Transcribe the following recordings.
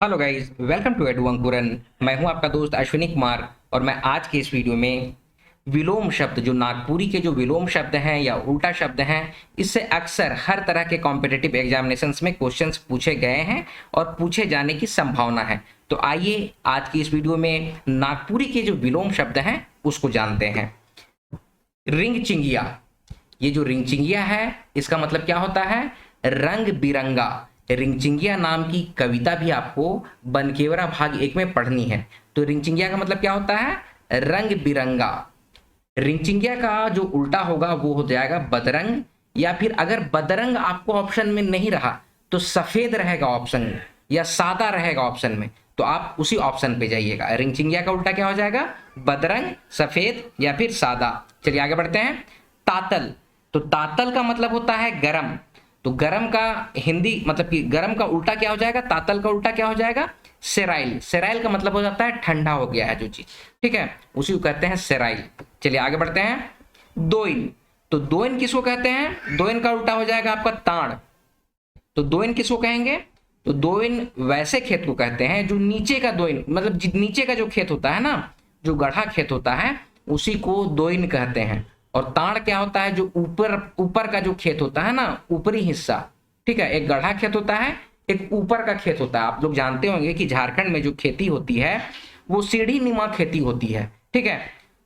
Hello guys, welcome to Edu Ankuran. मैं हूं आपका दोस्त अश्विनी कुमार और मैं आज के इस वीडियो में विलोम शब्द, जो नागपुरी के जो विलोम शब्द हैं या उल्टा शब्द हैं, इससे अक्सर हर तरह के कॉम्पिटिटिव एग्जामिनेशंस में क्वेश्चंस पूछे गए हैं और पूछे जाने की संभावना है। तो आइए आज की इस वीडियो में नागपुरी के जो विलोम शब्द हैं उसको जानते हैं। रिंग चिंगिया। ये जो रिंग चिंगिया है इसका मतलब क्या होता है? रंग बिरंगा। रिंगचिंगिया नाम की कविता भी आपको बनकेवरा भाग 1 में पढ़नी है। तो रिंगचिंगिया का मतलब क्या होता है? रंग बिरंगा। रिंगचिंगिया का जो उल्टा होगा वो हो जाएगा बदरंग, या फिर अगर बदरंग आपको ऑप्शन में नहीं रहा तो सफेद रहेगा ऑप्शन, या सादा रहेगा ऑप्शन में, तो आप उसी ऑप्शन पे जाइएगा। रिंगचिंगिया का उल्टा क्या हो जाएगा? बदरंग, सफेद या फिर सादा। चलिए आगे बढ़ते हैं। तातल। तो तातल का मतलब होता है गरम। तो गरम का हिंदी मतलब कि गरम का उल्टा क्या हो जाएगा? तातल का उल्टा क्या हो जाएगा? सेराइल। सेराइल का मतलब हो जाता है ठंडा हो गया है जो चीज, ठीक है, उसी को कहते हैं सेराइल। चलिए आगे बढ़ते हैं। दोइन। तो दोइन किसको कहते हैं? दोइन का उल्टा हो जाएगा आपका ताड़। तो दोइन किसको कहेंगे? तो दोइन वैसे खेत को कहते हैं जो नीचे का दोइन, मतलब नीचे का जो खेत होता है ना, जो गढ़ा खेत होता है, उसी को दोइन कहते हैं। और ताड़ क्या होता है? जो ऊपर ऊपर का जो खेत होता है ना, ऊपरी हिस्सा, ठीक है। एक गढ़ा खेत होता है, एक ऊपर का खेत होता है। आप लोग जानते होंगे कि झारखंड में जो खेती होती है वो सीढ़ी नुमा खेती होती है, ठीक है।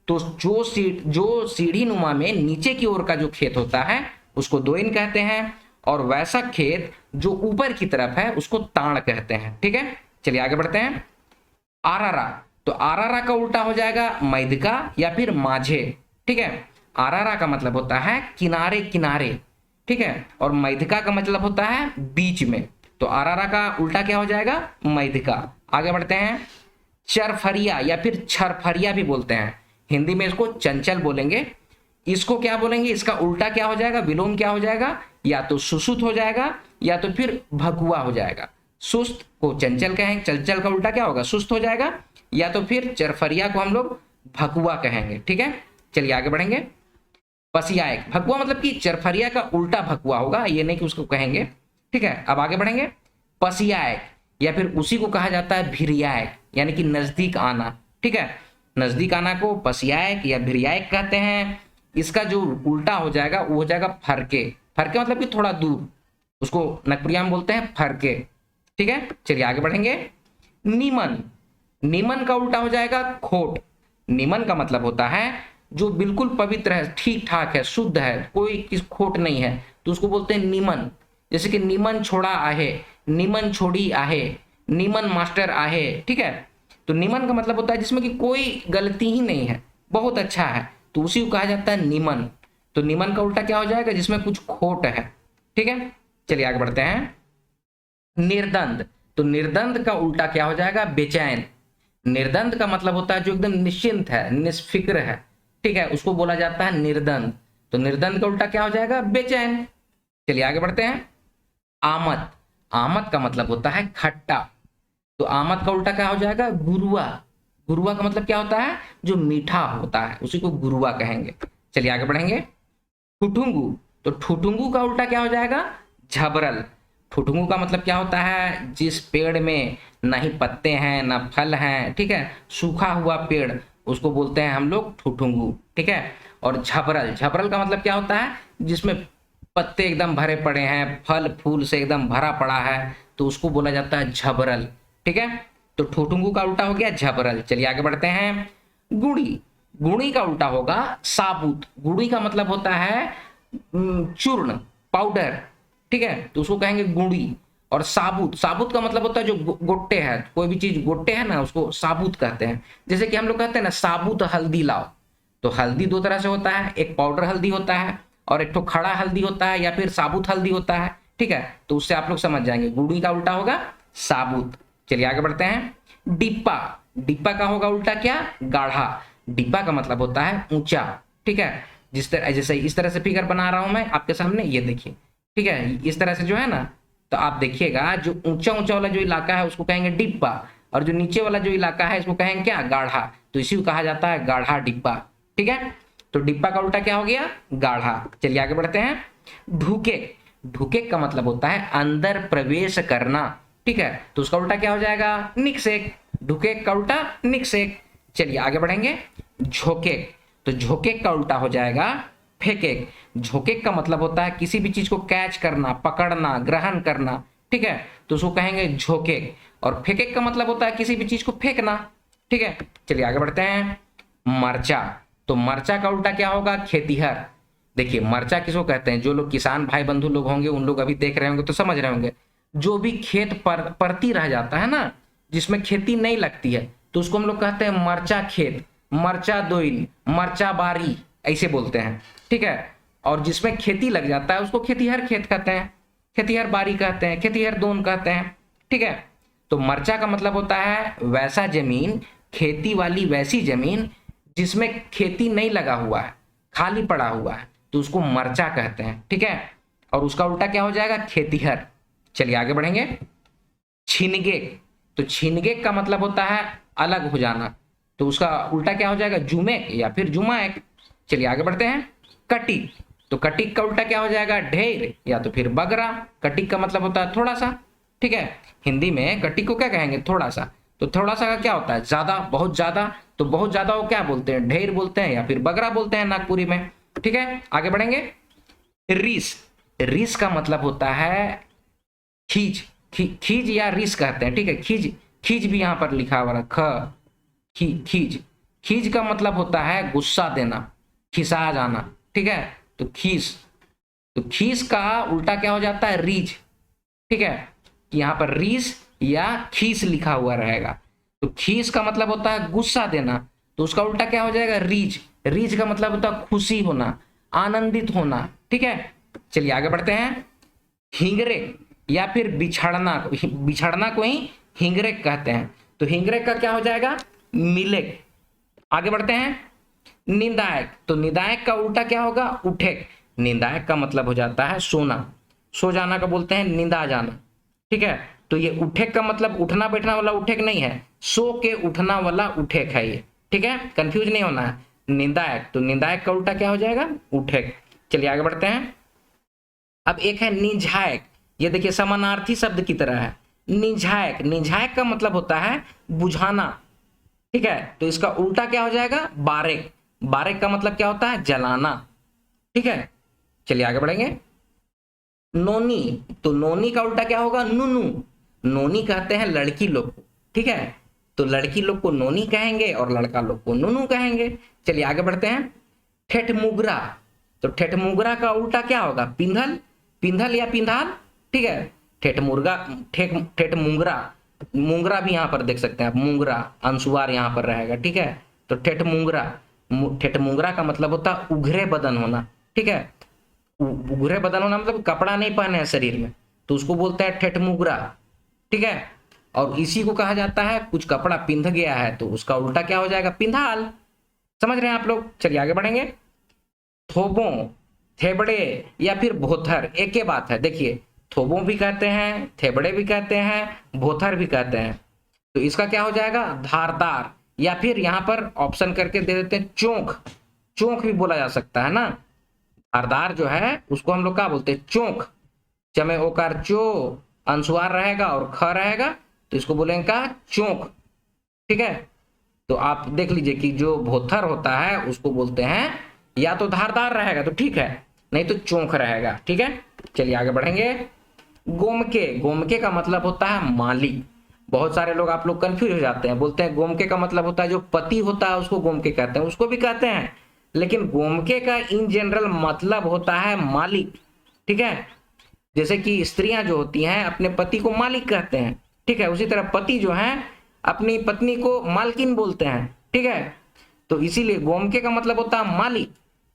तो जो सीढ़ी नुमा में नीचे की ओर का जो खेत होता है उसको दोइन कहते हैं, और वैसा खेत जो ऊपर की तरफ है उसको ताड़ कहते हैं, ठीक है। चलिए आगे बढ़ते हैं। आरारा। तो आरारा का उल्टा हो जाएगा मैदका या फिर माझे, ठीक है। आरारा का मतलब होता है किनारे किनारे, ठीक है, और मैदका का मतलब होता है बीच में। तो आरारा का उल्टा क्या हो जाएगा? मैदका। आगे बढ़ते हैं। चरफरिया या फिर छरफरिया भी बोलते हैं। हिंदी में इसको चंचल बोलेंगे। इसको क्या बोलेंगे? इसका उल्टा क्या हो जाएगा? विलोम क्या हो जाएगा? या तो सुसुत हो जाएगा या तो फिर भकुआ हो जाएगा। सुस्त को चंचल कहेंगे, चंचल का उल्टा क्या होगा? सुस्त हो जाएगा, या तो फिर चरफरिया को हम लोग भकुआ कहेंगे, ठीक है। चलिए आगे बढ़ेंगे। पसियाएक। भकुआ मतलब कि चरफरिया का उल्टा भकुआ होगा, ये नहीं कि उसको कहेंगे, ठीक है। अब आगे बढ़ेंगे। पसियाएक या फिर उसी को कहा जाता है भिरियाएक, यानी कि नजदीक आना, ठीक है। नजदीक आना को पसियाएक या भिरियाएक कहते हैं। इसका जो उल्टा हो जाएगा वो हो जाएगा फरके। फरके मतलब कि थोड़ा दूर, उसको नगपुरिया में बोलते हैं फरके, ठीक है। चलिए आगे बढ़ेंगे। नीमन। नीमन का उल्टा हो जाएगा खोट। नीमन का मतलब होता है जो बिल्कुल पवित्र है, ठीक ठाक है, शुद्ध है, कोई किस खोट नहीं है, तो उसको बोलते हैं नीमन। जैसे कि नीमन छोड़ा आहे, नीमन छोड़ी आहे, नीमन मास्टर आहे, ठीक है। तो नीमन का मतलब होता है जिसमें कि कोई गलती ही नहीं है, बहुत अच्छा है, तो उसी को कहा जाता है नीमन। तो नीमन का उल्टा क्या हो जाएगा? जिसमें कुछ खोट है, ठीक है। चलिए आगे बढ़ते हैं। निर्दंद। तो निर्दंद का उल्टा क्या हो जाएगा? बेचैन। निर्दंद का मतलब होता है जो एकदम निश्चिंत है, निष्फिक्र है, ठीक है, उसको बोला जाता है निर्दंद। तो निर्दंद का उल्टा क्या हो जाएगा? बेचैन। चलिए आगे बढ़ते हैं। आमद। आमद का मतलब होता है खट्टा। तो आमद का उल्टा क्या हो जाएगा? गुरुआ। गुरुआ का मतलब क्या होता है? जो मीठा होता है, उसी को गुरुआ कहेंगे। चलिए आगे बढ़ेंगे। ठुठुंगू। तो ठुठुंगू का उल्टा क्या हो जाएगा? झबरल। ठुठुंगू का मतलब क्या होता है? जिस पेड़ में ना ही पत्ते हैं ना फल हैं, ठीक है, सूखा हुआ पेड़, उसको बोलते हैं हम लोग ठुठुंगू, ठीक है। और झबरल। झबरल का मतलब क्या होता है? जिसमें पत्ते एकदम भरे पड़े हैं, फल फूल से एकदम भरा पड़ा है, तो उसको बोला जाता है झबरल, ठीक है। तो ठुठुंगू का उल्टा हो गया झबरल। चलिए आगे बढ़ते हैं। गुड़ी। गुड़ी का उल्टा होगा साबुत। गुड़ी का मतलब होता है चूर्ण, पाउडर, ठीक है, तो उसको कहेंगे गुड़ी। और साबुत। साबुत का मतलब होता है जो गोट्टे है, कोई भी चीज गोट्टे है ना, उसको साबुत कहते हैं। जैसे कि हम लोग कहते हैं ना साबुत हल्दी लाओ। तो हल्दी दो तरह से होता है, एक पाउडर हल्दी होता है और एक तो खड़ा हल्दी होता है या फिर साबुत हल्दी होता है, ठीक है। तो उससे आप लोग समझ जाएंगे गुड़ी का उल्टा होगा साबुत। चलिए आगे बढ़ते हैं। डिप्पा। डिप्पा का होगा उल्टा क्या? गाढ़ा। डिब्बा का मतलब होता है ऊंचा, ठीक है। जिस तरह, जैसे इस तरह से फिगर बना रहा हूं मैं आपके सामने, ये देखिए, ठीक है, इस तरह से जो है ना, तो आप देखिएगा जो ऊंचा ऊंचा वाला जो इलाका है उसको कहेंगे डिब्बा, और जो नीचे वाला जो इलाका है इसको कहेंगे क्या? गाढ़ा। तो इसी को कहा जाता है गाढ़ा डिब्बा, ठीक है। तो डिब्बा का उल्टा क्या हो गया? गाढ़ा। चलिए आगे बढ़ते हैं। ढूके। ढूके का मतलब होता है अंदर प्रवेश करना। ठीक है, तो उसका उल्टा क्या हो जाएगा? निक्षेक। ढुकेक का उल्टा निक्षेक। चलिए आगे बढ़ेंगे। झोंकेक, तो झोंकेक का उल्टा हो जाएगा फेंकेक। झोंकेक का मतलब होता है किसी भी चीज को कैच करना, पकड़ना, ग्रहण करना, ठीक है, तो उसको कहेंगे झोंकेक। और फेंकेक का मतलब होता है किसी भी चीज को फेंकना, ठीक है। चलिए आगे बढ़ते हैं। मरचा, तो मरचा का उल्टा क्या होगा? खेतीहर। देखिए मरचा किसको कहते हैं? जो लोग किसान भाई बंधु लोग होंगे उन लोग अभी देख रहे होंगे तो समझ रहे होंगे। जो भी खेत पर परती रह जाता है ना, जिसमें खेती नहीं लगती है, तो उसको हम लोग कहते हैं मरचा खेत, मरचा दोइल, मरचा बारी, ऐसे बोलते हैं, ठीक है। और जिसमें खेती लग जाता है उसको खेतीहर खेत कहते हैं, खेतीहर बारी कहते हैं, खेतीहर दोन कहते हैं, ठीक है। तो मरचा का मतलब होता है वैसा जमीन, खेती वाली वैसी जमीन जिसमें खेती नहीं लगा हुआ है, खाली पड़ा हुआ है, तो उसको मरचा कहते हैं, ठीक है। और उसका उल्टा क्या हो जाएगा? खेतीहर। चलिए आगे बढ़ेंगे। छिनगेक, तो छिनगेक का मतलब होता है अलग हो जाना, तो उसका उल्टा क्या हो जाएगा? जुमेक या फिर जुमाएक। चलिए आगे बढ़ते हैं। कटिक, तो कटिक का उल्टा क्या हो जाएगा? ढेर या तो फिर बगरा। कटिक का मतलब होता है थोड़ा सा, ठीक है। हिंदी में कटिक को क्या कहेंगे? थोड़ा सा। तो थोड़ा सा का क्या होता है? ज्यादा, बहुत ज्यादा। तो बहुत ज्यादा को क्या बोलते हैं? ढेर बोलते हैं या फिर बगरा बोलते हैं नागपुरी में, ठीक है। आगे बढ़ेंगे। रीस, रीस का मतलब होता है खींच, खींच या रीस कहते हैं, ठीक है। खींच, खींच भी यहां पर लिखा हुआ है, ख खींच। खींच का मतलब होता है गुस्सा देना, खिसा जाना, ठीक है। तो खीस, तो खीस का उल्टा क्या हो जाता है? रीछ, ठीक है। यहां पर रीस या खीस लिखा हुआ रहेगा। तो खीस का मतलब होता है गुस्सा देना, तो उसका उल्टा क्या हो जाएगा? रीछ। रीछ का मतलब होता है खुशी होना, आनंदित होना, ठीक है। चलिए आगे बढ़ते हैं। हिंगरे या फिर बिछड़ना, बिछड़ना को ही हिंगरेक कहते हैं, तो हिंगरेक का क्या हो जाएगा? मिलेक। आगे बढ़ते हैं। निंदायक, तो निंदायक का उल्टा क्या होगा? उठेक। निंदायक का मतलब हो जाता है सोना, सो जाना का बोलते हैं निंदा जाना, ठीक है। तो ये उठेक का मतलब उठना बैठना वाला उठेक नहीं है, सो के उठना वाला उठेक है ये, ठीक है, कंफ्यूज नहीं होना है। निंदायक, तो निंदायक का उल्टा क्या हो जाएगा? उठेक। चलिए आगे बढ़ते हैं। अब एक है निझायक, ये देखिए समानार्थी शब्द की तरह है। निझायक, निझायक का मतलब होता है बुझाना, ठीक है। तो इसका उल्टा क्या हो जाएगा? बारेक। बारेक का मतलब क्या होता है? जलाना, ठीक है। चलिए आगे बढ़ेंगे। नोनी, तो नोनी का उल्टा क्या होगा? नुनू। नोनी कहते हैं लड़की लोग को, ठीक है। तो लड़की लोग को नोनी कहेंगे और लड़का लोग को नुनू कहेंगे। चलिए आगे बढ़ते हैं। ठेठ मुगरा, तो ठेठ मुगरा का उल्टा क्या होगा? पिंधल, पिंधल या पिंधाल, ठीक है। ठेठ मुर्गा, ठेठ मुंगरा, मुंगरा भी यहाँ पर देख सकते हैं आप, मुंगरा अंशुवार यहाँ पर रहेगा, ठीक है। तो ठेठ मुंगरा, ठेठ मुंगरा का मतलब होता है उघरे बदन होना, ठीक है। उघरे बदन होना मतलब कपड़ा नहीं पहने हैं शरीर में, तो उसको बोलते हैं ठेठ मुगरा, ठीक है। और इसी को कहा जाता है कुछ कपड़ा पिंध गया है, तो उसका उल्टा क्या हो जाएगा? पिंधाल। समझ रहे हैं आप लोग? चलिए आगे बढ़ेंगे। थोबों, थेबड़े या फिर भोथर, एक ही बात है। देखिए थोबों भी कहते हैं, थेबड़े भी कहते हैं, भोथर भी कहते हैं। तो इसका क्या हो जाएगा? धारदार, या फिर यहां पर ऑप्शन करके दे देते हैं चोंख, चोंख भी बोला जा सकता है ना। धारदार जो है उसको हम लोग क्या बोलते हैं? चोंख। चमे ओकार चो, अंशुआर रहेगा और ख रहेगा, तो इसको बोलेंगे का चोंख, ठीक है। तो आप देख लीजिए कि जो भोथर होता है उसको बोलते हैं, या तो धारदार रहेगा तो ठीक है, नहीं तो चोंख रहेगा, ठीक है। चलिए आगे बढ़ेंगे। गोमके, गोमके का मतलब होता है मालिक। बहुत सारे लोग आप लोग कंफ्यूज हो जाते हैं, बोलते हैं गोमके का मतलब होता है जो पति होता है उसको गोमके कहते हैं, उसको भी कहते हैं, लेकिन गोमके का इन जनरल मतलब होता है मालिक, ठीक है। जैसे कि स्त्रियां जो होती हैं अपने पति को मालिक कहते हैं, ठीक है, उसी तरह पति जो है अपनी पत्नी को मालकिन बोलते हैं, ठीक है। तो इसीलिए गोमके का मतलब होता है मालिक,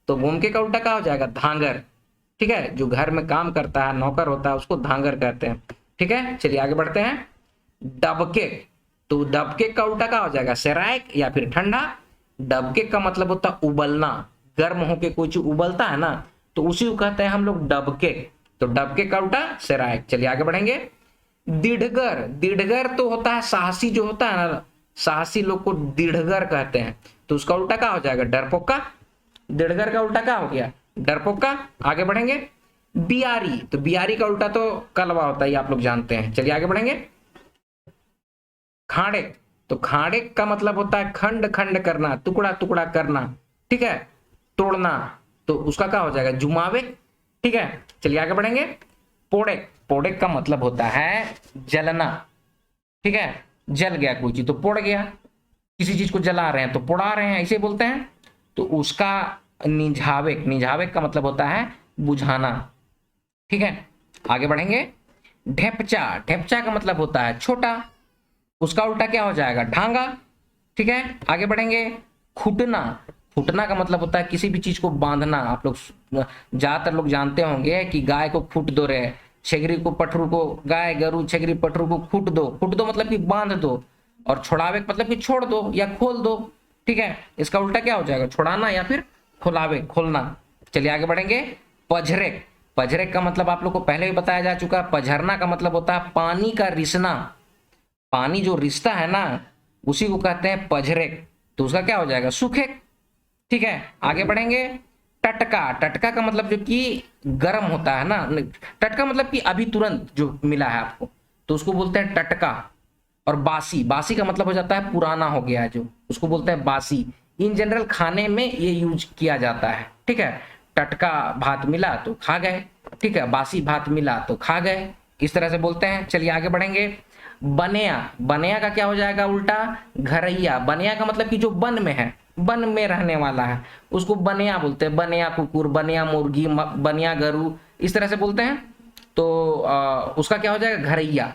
तो गोमके का उल्टा क्या हो जाएगा? धांगर, ठीक है। जो घर में काम करता है, नौकर होता है, उसको धांगर कहते हैं, ठीक है। चलिए आगे बढ़ते हैं। डबके, तो डबके का उल्टा क्या हो जाएगा? सरायक या फिर ठंडा। डबके का मतलब होता है उबलना, गर्म होके कोई चीज उबलता है ना, तो उसी को कहते हैं हम लोग डबके। तो डबके का उल्टा सरायक। चलिए आगे बढ़ेंगे। दृढ़गर, दृढ़गर तो होता है साहसी जो होता है ना, साहसी लोग को दृढ़गर कहते हैं, तो उसका उल्टा क्या हो जाएगा? डरपोका। दृढ़गर का उल्टा क्या हो गया? डरपोका। आगे बढ़ेंगे। बियारी, तो बियारी का उल्टा तो कलवा होता है, आप लोग जानते हैं। चलिए आगे बढ़ेंगे। खाड़ेक, तो खाड़ेक का मतलब होता है खंड खंड करना, टुकड़ा टुकड़ा करना, ठीक है, तोड़ना, तो उसका क्या हो जाएगा जुमावेक, ठीक है। चलिए आगे बढ़ेंगे। पोड़ेक, पोड़ेक का मतलब होता है जलना, ठीक है, जल गया कोई चीज तो पोड़ गया, किसी चीज को जला रहे हैं तो पोड़ा रहे हैं, ऐसे बोलते हैं। तो उसका निझावेक, निझावेक का मतलब होता है बुझाना, ठीक है। आगे बढ़ेंगे। ढेपचा, ढेपचा का मतलब होता है छोटा, उसका उल्टा क्या हो जाएगा ढांगा, ठीक है। आगे बढ़ेंगे। खुटना, खुटना का मतलब होता है किसी भी चीज को बांधना। आप लोग ज्यादातर लोग जानते होंगे कि गाय को खूट दो रे, छेगरी को पठरू को, गाय गरु छेगरी पठरू को खूट दो, खूट दो मतलब कि बांध दो, और छोड़ावे का मतलब कि छोड़ दो या खोल दो, ठीक है। इसका उल्टा क्या हो जाएगा छोड़ाना या फिर खोलावे, खोलना। चलिए आगे बढ़ेंगे। पझरेक, पझरेक का मतलब आप लोग को पहले भी बताया जा चुका है। पझरना का मतलब होता है पानी का रिसना, पानी जो रिश्ता है ना उसी को कहते हैं पझरेक, तो उसका क्या हो जाएगा सुखेक, ठीक है। आगे बढ़ेंगे। टटका, टटका का मतलब जो कि गर्म होता है ना, टटका मतलब कि अभी तुरंत जो मिला है आपको, तो उसको बोलते हैं टटका। और बासी, बासी का मतलब हो जाता है पुराना हो गया है जो, उसको बोलते हैं बासी। इन जनरल खाने में ये यूज किया जाता है, ठीक है। टटका भात मिला तो खा गए, ठीक है, बासी भात मिला तो खा गए, इस तरह से बोलते हैं। चलिए आगे बढ़ेंगे। बनिया, बनिया का क्या हो जाएगा उल्टा घरैया। बनिया का मतलब कि जो वन में है, वन में रहने वाला है, उसको बनिया बोलते हैं। बनिया कुकुर, बनिया मुर्गी, बनिया गरु, इस तरह से बोलते हैं। तो उसका क्या हो जाएगा घरैया।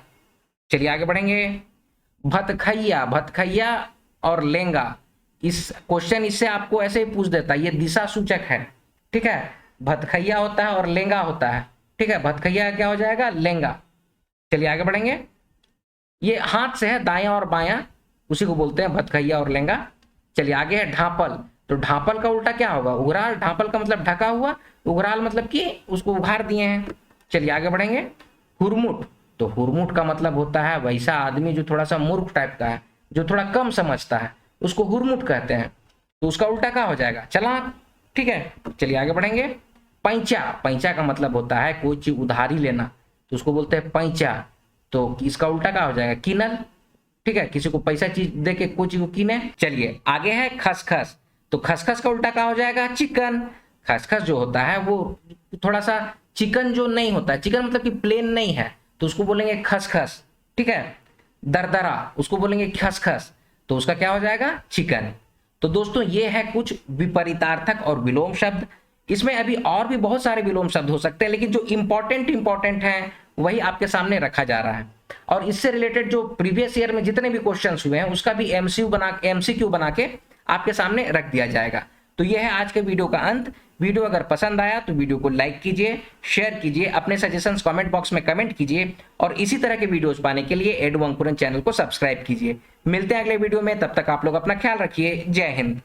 चलिए आगे बढ़ेंगे। भतखैया, भतखैया और लेंगा, इस क्वेश्चन इससे आपको ऐसे ही पूछ देता है, ये दिशा सूचक है, ठीक है। भतखैया होता है और लेंगा होता है, ठीक है। भतखैया क्या हो जाएगा लेंगा। चलिए आगे बढ़ेंगे। ये हाथ से है दायां और बायां, उसी को बोलते हैं भतखैया और लेंगा। चलिए आगे है ढापल, तो ढापल का उल्टा क्या होगा उघराल। ढापल का मतलब ढका हुआ, उघराल मतलब कि उसको उघार दिए हैं। चलिए आगे बढ़ेंगे। हुरमुट, तो हुरमुट का मतलब होता है वैसा आदमी जो थोड़ा सा मूर्ख टाइप का है, जो थोड़ा कम समझता है, उसको हुरमुट कहते हैं। तो उसका उल्टा क्या हो जाएगा चालाक, ठीक है। चलिए आगे बढ़ेंगे। पैंचा, पैंचा का मतलब होता है कोई चीज उधारी लेना, तो उसको बोलते हैं पैंचा। तो इसका उल्टा क्या हो जाएगा किनल, ठीक है, किसी को पैसा चीज दे के कोई चीज को किने। चलिए आगे है खसखस, तो खसखस का उल्टा क्या हो जाएगा चिकन। खसखस जो होता है वो थोड़ा सा चिकन जो नहीं होता है, चिकन मतलब कि प्लेन नहीं है, तो उसको बोलेंगे खसखस, ठीक है। दरदरा, उसको बोलेंगे खसखस, तो उसका क्या हो जाएगा चिकन। तो दोस्तों ये है कुछ विपरीतार्थक और विलोम शब्द। इसमें अभी और भी बहुत सारे विलोम शब्द हो सकते हैं, लेकिन जो इंपॉर्टेंट है वही आपके सामने रखा जा रहा है। और इससे रिलेटेड जो प्रीवियस ईयर में जितने भी क्वेश्चंस हुए हैं उसका भी एमसीक्यू बना के आपके सामने रख दिया जाएगा। तो यह है आज के वीडियो का अंत। वीडियो अगर पसंद आया तो वीडियो को लाइक कीजिए, शेयर कीजिए, अपने सजेशंस कमेंट बॉक्स में कमेंट कीजिए, और इसी तरह के वीडियोस पाने के लिए एडू अंकुरन चैनल को सब्सक्राइब कीजिए। मिलते हैं अगले वीडियो में, तब तक आप लोग अपना ख्याल रखिए। जय हिंद।